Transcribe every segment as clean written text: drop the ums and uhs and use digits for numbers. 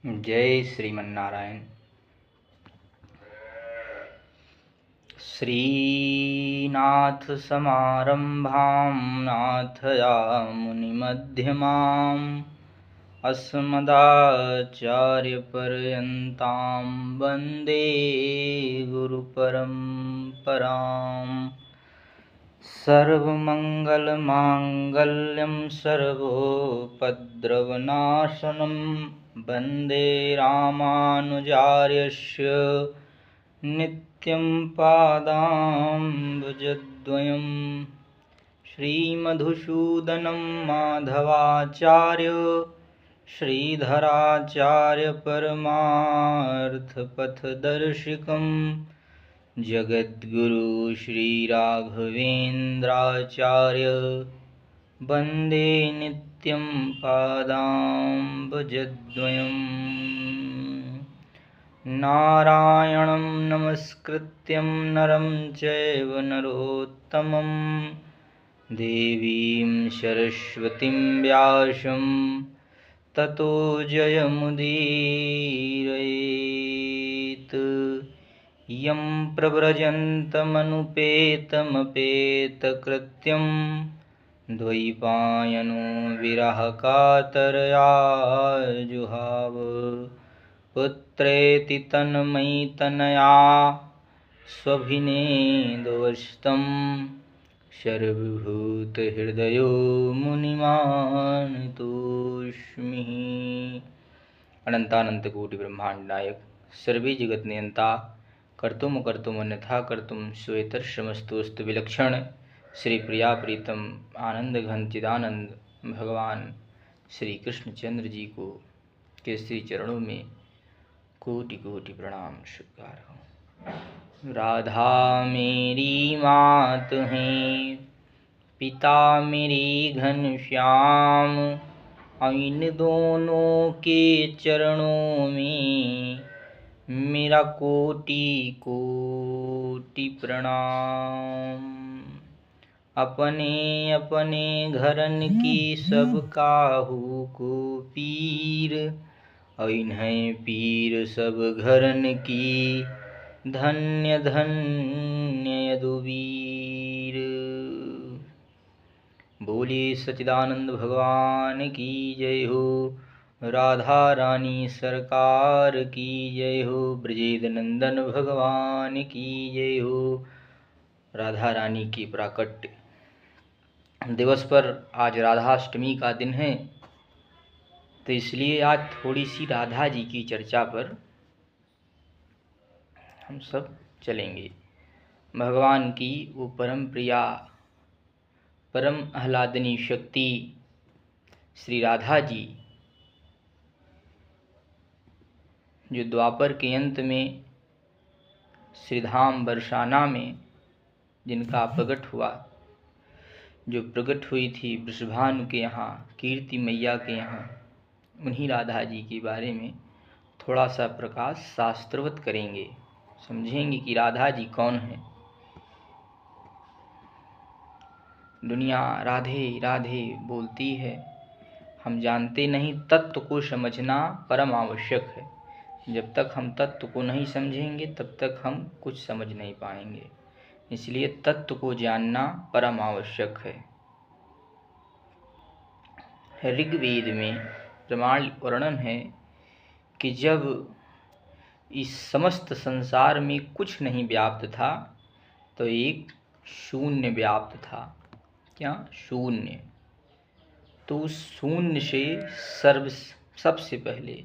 जय श्रीमन्नारायण। श्रीनाथ समारंभां नाथयामुनिमध्यमाम् अस्मदाचार्यपर्यन्तां वन्दे गुरुपरम्पराम्। सर्वमङ्गलमाङ्गल्यं सर्वोपद्रवनाशनं वन्दे रामानुजार्यस्य नित्यं पादाम्बुजद्वयम्। श्रीमधुसूदनं माधवाचार्य श्रीधराचार्यपरमार्थपथदर्शिकम् जगद्गुरु श्रीराघवेन्द्राचार्य वन्दे नित्यं पादाम्बुजद्वयम्। नारायणं नमस्कृत्यं नरं चैव नरोत्तमं देवीं सरस्वतीं व्यासं ततो जयमुदीरयेत्। यं प्रव्रजन्तमनुपेतमपेतकृत्यं द्वैपायनो विरहकातरया जुहाव। पुत्रेति तन्मयीतनया स्वभिनेदुवस्तं सर्वभूतहृदयो मुनिमानतोऽस्मि। अनंतानंत कोटि ब्रह्मांड नायक सर्वे जगत नियंता कर्तुम कर्तुम अन्यथा कर्तुम श्वेतर समस्तोस्तु विलक्षण श्री प्रिया प्रीतम आनंद घन चिदानंद भगवान श्री कृष्णचंद्र जी को के श्री चरणों में कोटि कोटि प्रणाम स्वीकार हो। राधा मेरी मात है, पिता मेरी घनश्याम, इन दोनों के चरणों में मेरा कोटि कोटि प्रणाम। अपने अपने घरन की सब काहू को पीर, इन्हें पीर सब घरन की धन्य धन्य यदुवीर। बोले सच्चिदानंद भगवान की जय हो, राधा रानी सरकार की जय हो, ब्रजेद नंदन भगवान की जय हो। राधा रानी की प्राकट्य दिवस पर आज राधाष्टमी का दिन है, तो इसलिए आज थोड़ी सी राधा जी की चर्चा पर हम सब चलेंगे। भगवान की वो परम प्रिया परम आह्लादनी शक्ति श्री राधा जी जो द्वापर के अंत में श्रीधाम बरसाना में जिनका प्रकट हुआ, जो प्रकट हुई थी वृषभानु के यहाँ, कीर्ति मैया के यहाँ, उन्हीं राधा जी के बारे में थोड़ा सा प्रकाश शास्त्रवत करेंगे, समझेंगे कि राधा जी कौन है। दुनिया राधे राधे बोलती है, हम जानते नहीं, तत्व को समझना परम आवश्यक है। जब तक हम तत्व को नहीं समझेंगे तब तक हम कुछ समझ नहीं पाएंगे, इसलिए तत्व को जानना परम आवश्यक है। ऋग्वेद में प्रमाण वर्णन है कि जब इस समस्त संसार में कुछ नहीं व्याप्त था तो एक शून्य व्याप्त था। क्या? शून्य। तो उस शून्य से सबसे पहले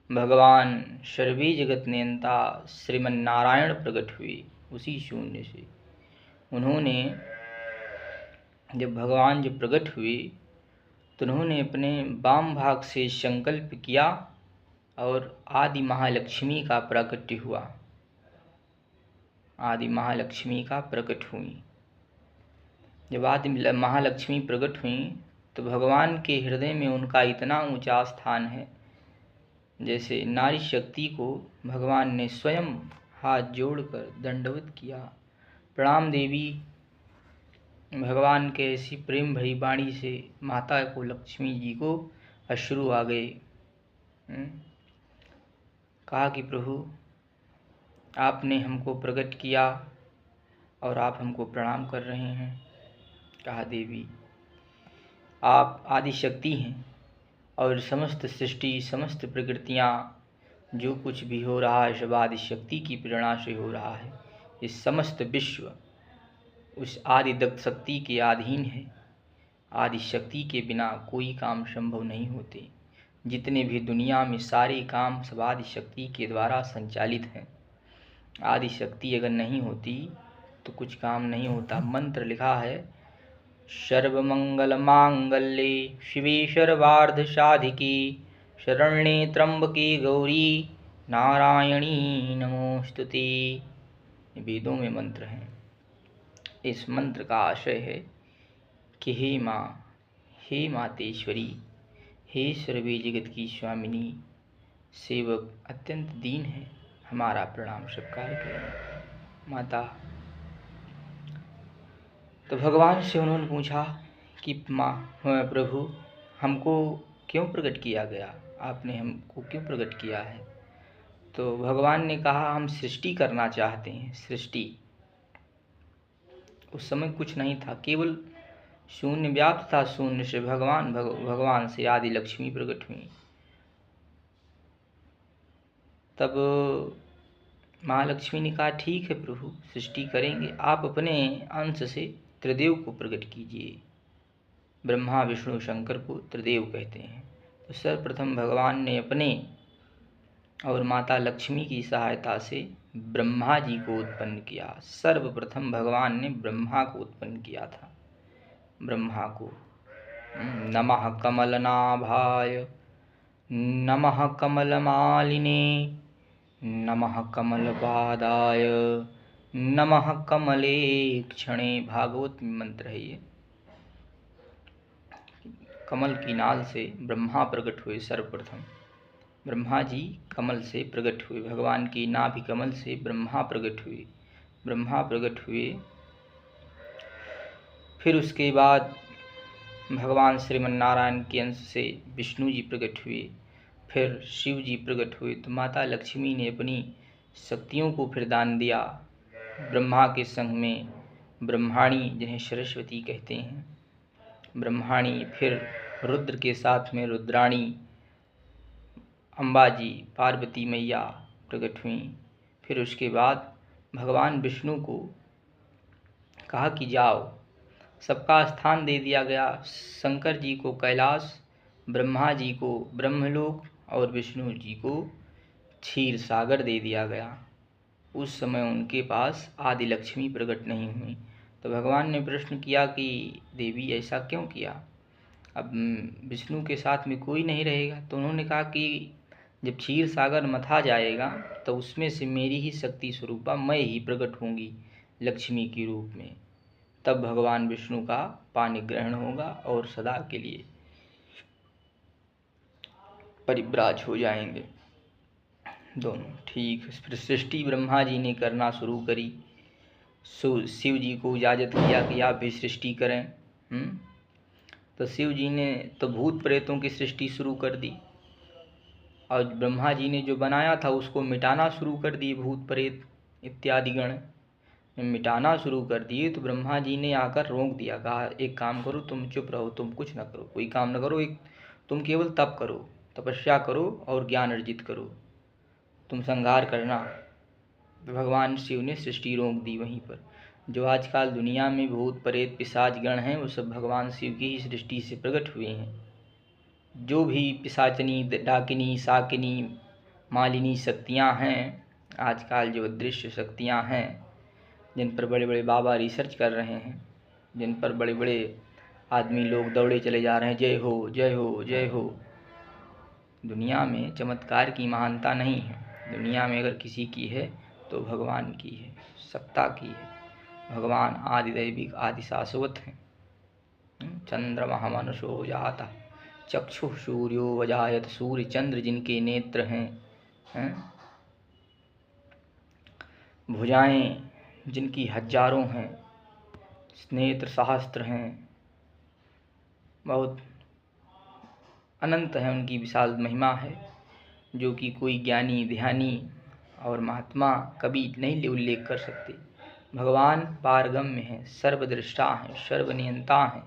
भगवान सर्वे जगत नियंता श्रीमन्नारायण प्रकट हुए। उसी शून्य से उन्होंने जब भगवान जब प्रकट हुए तो उन्होंने अपने वाम भाग से संकल्प किया और आदि महालक्ष्मी का प्राकट्य हुआ। आदि महालक्ष्मी का प्रकट हुई। जब आदि महालक्ष्मी प्रकट हुई तो भगवान के हृदय में उनका इतना ऊंचा स्थान है, जैसे नारी शक्ति को भगवान ने स्वयं हाथ जोड़कर दंडवत किया, प्रणाम देवी। भगवान के ऐसी प्रेम भरी वाणी से माता को, लक्ष्मी जी को अश्रु आ गए। कहा कि प्रभु आपने हमको प्रकट किया और आप हमको प्रणाम कर रहे हैं। कहा देवी आप आदि शक्ति हैं और समस्त सृष्टि समस्त प्रकृतियाँ जो कुछ भी हो रहा है सब आदि शक्ति की प्रेरणा से हो रहा है। इस समस्त विश्व उस आदि दत्त शक्ति के अधीन है। आदि शक्ति के बिना कोई काम संभव नहीं होते। जितने भी दुनिया में सारे काम सब आदि शक्ति के द्वारा संचालित हैं। आदि शक्ति अगर नहीं होती तो कुछ काम नहीं होता। मंत्र लिखा है सर्वमंगल मांगल्ये शिवे सर्वार्थ साधिके शरण्ये त्र्यंबके गौरी नारायणी नमोस्तुते। वेदों में मंत्र हैं। इस मंत्र का आशय है कि हे माँ, हे मातेश्वरी, हे सर्वे जगत की स्वामिनी, सेवक अत्यंत दीन है, हमारा प्रणाम स्वीकार करें माता। तो भगवान से उन्होंने पूछा कि माँ प्रभु हमको क्यों प्रकट किया गया, आपने हमको क्यों प्रकट किया है। तो भगवान ने कहा हम सृष्टि करना चाहते हैं। सृष्टि उस समय कुछ नहीं था, केवल शून्य व्याप्त था। शून्य से भगवान से आदि लक्ष्मी प्रकट हुई। तब महालक्ष्मी ने कहा ठीक है प्रभु सृष्टि करेंगे, आप अपने अंश से त्रिदेव को प्रकट कीजिए। ब्रह्मा विष्णु शंकर को त्रिदेव कहते हैं। तो सर्वप्रथम भगवान ने अपने और माता लक्ष्मी की सहायता से ब्रह्मा जी को उत्पन्न किया। सर्वप्रथम भगवान ने ब्रह्मा को उत्पन्न किया था। ब्रह्मा को नमः कमलनाभाय नमः कमलमालिने नमः कमलपादाय नमः कमलेक्षणे। भागवत में मंत्र है ये। कमल की नाल से ब्रह्मा प्रकट हुए। सर्वप्रथम ब्रह्मा जी कमल से प्रकट हुए। भगवान की नाभि कमल से ब्रह्मा प्रकट हुए। ब्रह्मा प्रकट हुए, फिर उसके बाद भगवान श्रीमन्नारायण के अंश से विष्णु जी प्रकट हुए, फिर शिव जी प्रकट हुए। तो माता लक्ष्मी ने अपनी शक्तियों को फिर दान दिया। ब्रह्मा के संग में ब्रह्माणी जिन्हें सरस्वती कहते हैं, ब्रह्माणी, फिर रुद्र के साथ में रुद्राणी, अम्बाजी पार्वती मैया प्रकट हुई। फिर उसके बाद भगवान विष्णु को कहा कि जाओ, सबका स्थान दे दिया गया। शंकर जी को कैलाश, ब्रह्मा जी को ब्रह्मलोक और विष्णु जी को क्षीर सागर दे दिया गया। उस समय उनके पास आदि लक्ष्मी प्रकट नहीं हुई। तो भगवान ने प्रश्न किया कि देवी ऐसा क्यों किया, अब विष्णु के साथ में कोई नहीं रहेगा। तो उन्होंने कहा कि जब क्षीर सागर मथा जाएगा तो उसमें से मेरी ही शक्ति स्वरूपा मैं ही प्रकट होंगी लक्ष्मी के रूप में। तब भगवान विष्णु का पानी ग्रहण होगा और सदा के लिए परिव्राज हो जाएंगे दोनों। ठीक, फिर सृष्टि ब्रह्मा जी ने करना शुरू करी। शिव जी को इजाज़त किया कि आप भी सृष्टि करें। तो शिव जी ने तो भूत प्रेतों की सृष्टि शुरू कर दी, और ब्रह्मा जी ने जो बनाया था उसको मिटाना शुरू कर दिए। भूत प्रेत इत्यादि गण मिटाना शुरू कर दिए। तो ब्रह्मा जी ने आकर रोक दिया, कहा एक काम करो, तुम चुप रहो, तुम कुछ न करो, कोई काम न करो, तुम केवल तप करो, तपस्या करो और ज्ञान अर्जित करो, तुम संहार करना। भगवान शिव ने सृष्टि रोक दी वहीं पर। जो आजकल दुनिया में भूत प्रेत पिशाच गण हैं वो सब भगवान शिव की ही सृष्टि से प्रकट हुए हैं। जो भी पिशाचनी, डाकिनी, शाकिनी, मालिनी शक्तियाँ हैं, आजकल जो अदृश्य शक्तियाँ हैं, जिन पर बड़े बड़े बाबा रिसर्च कर रहे हैं, जिन पर बड़े बड़े आदमी लोग दौड़े चले जा रहे हैं, जय हो जय हो जय हो। दुनिया में चमत्कार की महानता नहीं है। दुनिया में अगर किसी की है तो भगवान की है, सत्ता की है। भगवान आदिदैविक आदि शाश्वत हैं। चंद्रमा मनुषो जाता चक्षुः सूर्यो वजायत। सूर्य चंद्र जिनके नेत्र हैं, भुजाएं जिनकी हजारों हैं, नेत्र सहस्त्र हैं, बहुत अनंत है उनकी विशाल महिमा है। जो कि कोई ज्ञानी ध्यानी और महात्मा कभी नहीं उल्लेख कर सकते। भगवान पारगम्य हैं, सर्वदृष्टा हैं, सर्वनियंता हैं,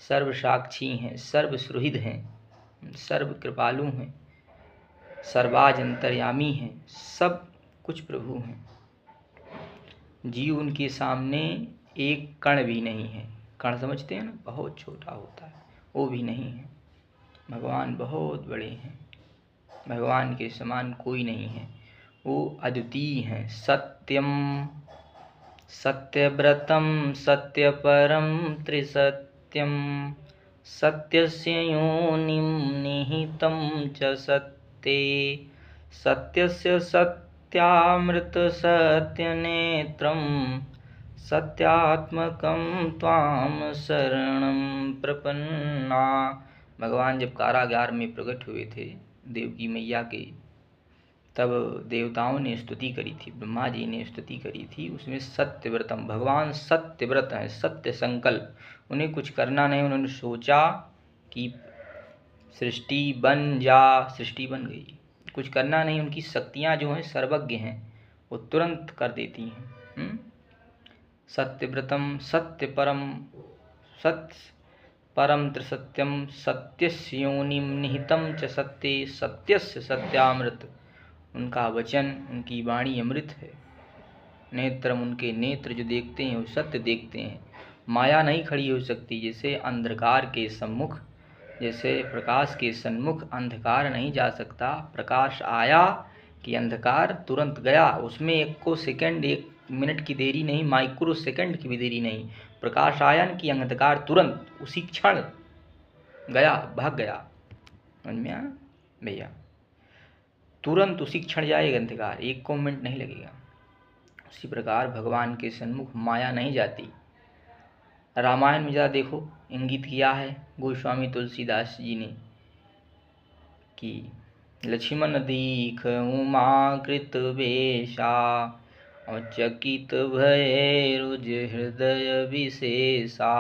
सर्वसाक्षी हैं, सर्वसुहृद हैं, सर्व कृपालु हैं, सर्वाज अंतर्यामी हैं, सब कुछ प्रभु हैं। जीव उनके सामने एक कण भी नहीं है। कण समझते हैं ना, बहुत छोटा होता है, वो भी नहीं है। भगवान बहुत बड़े हैं, भगवान के समान कोई नहीं है। वो अद्वितीय हैं। सत्यम सत्यव्रतम सत्यपरम त्रिसत्यम सत्यस्य योनिं निहितं च सत्ये सत्यस्य सत्यामृत सत्यनेत्रं सत्यात्मकं त्वां शरणं प्रपन्ना। भगवान जब कारागार में प्रकट हुए थे देवकी मैया के, तब देवताओं ने स्तुति करी थी, ब्रह्मा जी ने स्तुति करी थी। उसमें सत्यव्रतम, भगवान सत्यव्रत हैं, सत्य संकल्प। उन्हें कुछ करना नहीं, उन्होंने सोचा कि सृष्टि बन जा, सृष्टि बन गई। कुछ करना नहीं, उनकी शक्तियाँ जो हैं सर्वज्ञ हैं, वो तुरंत कर देती हैं। सत्यव्रतम सत्य परम सत्य परम त्रिसत्यम सत्यस्य योनिं निहितं च सत्ये सत्यस्य सत्यामृत। उनका वचन, उनकी वाणी अमृत है। नेत्रम, उनके नेत्र जो देखते हैं वो सत्य देखते हैं। माया नहीं खड़ी हो सकती। जैसे अंधकार के सम्मुख, जैसे प्रकाश के सन्मुख अंधकार नहीं जा सकता। प्रकाश आया कि अंधकार तुरंत गया, उसमें एक को सेकंड, एक मिनट की देरी नहीं, माइक्रो सेकंड की भी देरी नहीं। प्रकाश आया कि अंधकार तुरंत उसी क्षण गया, भाग गया। समझ में आया भैया? तुरंत उसी क्षण जाएगा अंधकार, एक को मिनट नहीं लगेगा। उसी प्रकार भगवान के सन्मुख माया नहीं जाती। रामायण में ज़रा देखो, इंगित किया है गोस्वामी तुलसीदास जी ने कि लक्ष्मण दीख उमाकृत वेशा चकित भये रुज हृदय विशेषा।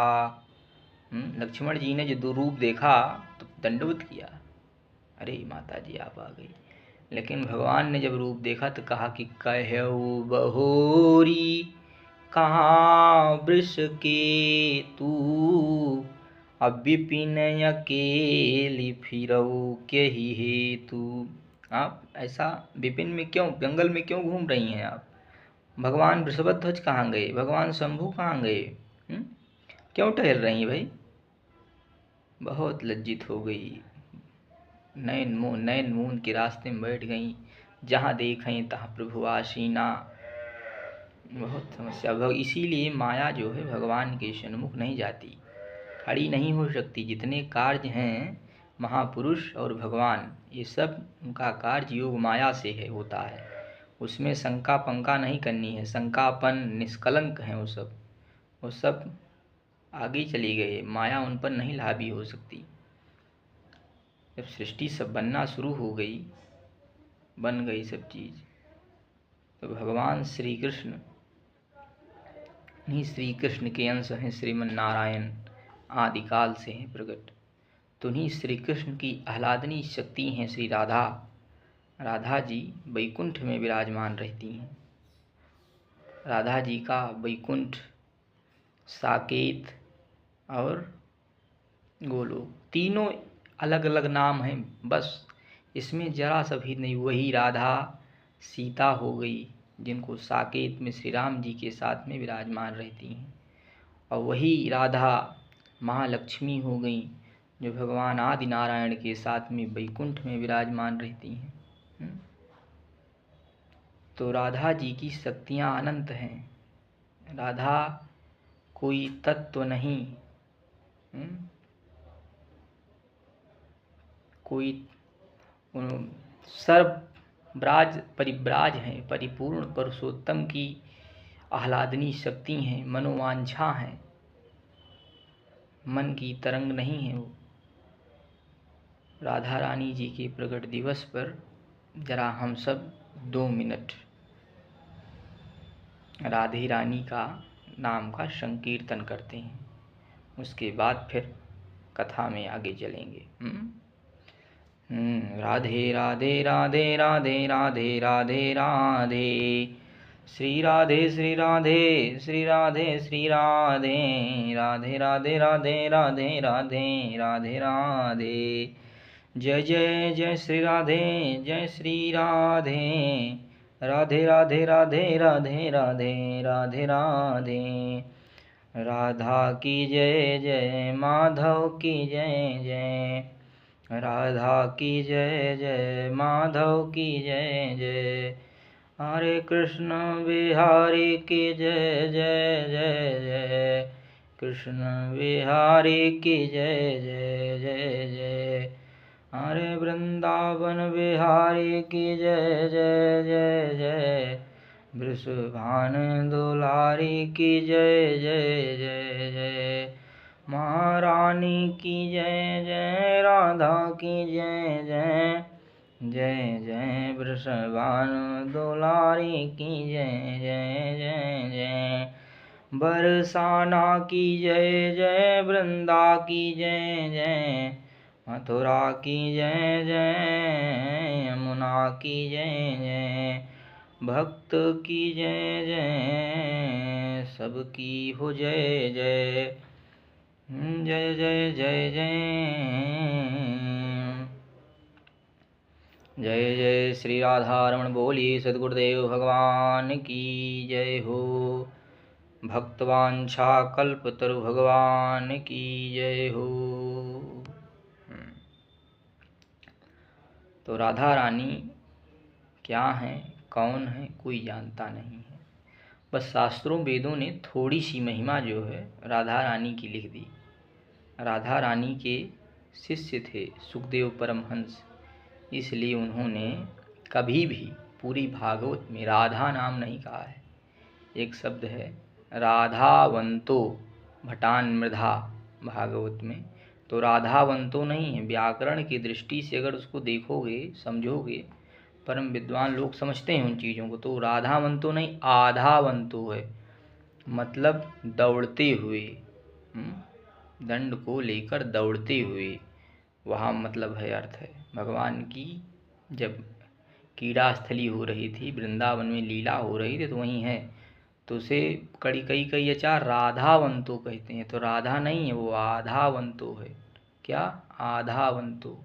लक्ष्मण जी ने जो रूप देखा तो दंडवत किया, अरे माता जी आप आ गई। लेकिन भगवान ने जब रूप देखा तो कहा कि कहऊ बहोरी कहाँ वृष के तू अब विपिन अकेली फिरऊ के ही हेतु। आप ऐसा विपिन में क्यों, जंगल में क्यों घूम रही हैं आप? भगवान वृषभध्वज कहाँ गए? भगवान शंभु कहाँ गए? क्यों टहल रही हैं भाई? बहुत लज्जित हो गई, नैन मून के रास्ते में बैठ गई। जहाँ देखें तहाँ प्रभु आसीना। बहुत समस्या। इसीलिए माया जो है भगवान के सन्मुख नहीं जाती, खड़ी नहीं हो सकती। जितने कार्य हैं महापुरुष और भगवान, ये सब उनका कार्य योग माया से है, होता है। उसमें शंका पंका नहीं करनी है, शंकापन निष्कलंक हैं वो सब आगे चली गए। माया उन पर नहीं हावी हो सकती। जब सृष्टि सब बनना शुरू हो गई, बन गई सब चीज़, तो भगवान श्री कृष्ण नहीं, श्री कृष्ण के अंश हैं श्रीमन नारायण, आदिकाल से हैं प्रकट। तो नहीं, श्री कृष्ण की आह्लादनी शक्ति हैं श्री राधा। राधा जी वैकुंठ में विराजमान रहती हैं। राधा जी का वैकुंठ, साकेत और गोलोक, तीनों अलग अलग नाम हैं, बस इसमें जरा सा भी नहीं। वही राधा सीता हो गई, जिनको साकेत में श्री राम जी के साथ में विराजमान रहती हैं, और वही राधा महालक्ष्मी हो गई, जो भगवान आदि नारायण के साथ में वैकुंठ में विराजमान रहती हैं। तो राधा जी की शक्तियाँ अनंत हैं। राधा कोई तत्व नहीं, कोई सर्वब्राज परिब्राज हैं, परिपूर्ण पुरुषोत्तम की आह्लादनी शक्ति हैं, मनोवांछा हैं, मन की तरंग नहीं है वो। राधा रानी जी के प्रकट दिवस पर जरा हम सब 2 मिनट राधे रानी का नाम का संकीर्तन करते हैं, उसके बाद फिर कथा में आगे चलेंगे। राधे राधे राधे राधे राधे राधे राधे, श्री राधे श्री राधे श्री राधे श्री राधे, राधे राधे राधे राधे राधे राधे राधे, जय जय जय श्री राधे जय श्री राधे, राधे राधे राधे राधे राधे राधे राधे, राधा की जय जय माधव की जय जय, राधा की जय जय माधव की जय जय, हरे कृष्ण बिहारी की जय जय जय जय, कृष्ण बिहारी की जय जय जय जय, हरे वृंदावन बिहारी की जय जय जय जय, वृषभान दुलारी की जय जय जय जय, महारानी की जय जय, राधा की जय जय जय जय, वृषभान दुलारी की जय जय जय जय, बरसाना की जय जय, वृंदा की जय जय, मथुरा की जय जय, यमुना की जय जय, भक्त की जय जय, सबकी हो जय जय, जय जय जय जय, जय जय श्री राधा रमण बोली सद्गुरुदेव भगवान की जय हो, भक्तवांछा कल्पतरु भगवान की जय हो। तो राधा रानी क्या है, कौन है, कोई जानता नहीं है। बस शास्त्रों वेदों ने थोड़ी सी महिमा जो है राधा रानी की लिख दी। राधा रानी के शिष्य थे सुखदेव परमहंस, इसलिए उन्होंने कभी भी पूरी भागवत में राधा नाम नहीं कहा है। एक शब्द है राधावंतो भटान मृधा भागवत में, तो राधावंतो नहीं है। व्याकरण की दृष्टि से अगर उसको देखोगे समझोगे, परम विद्वान लोग समझते हैं उन चीज़ों को, तो राधावंतो नहीं आधावंतो है, मतलब दौड़ते हुए, दंड को लेकर दौड़ते हुए, वहाँ मतलब है, अर्थ है भगवान की जब कीड़ा स्थली हो रही थी, वृंदावन में लीला हो रही थी, तो वहीं है, तो उसे कड़ी कई कई अचार राधावंतो कहते हैं। तो राधा नहीं है, वो आधावंतो है। क्या? आधावंतो।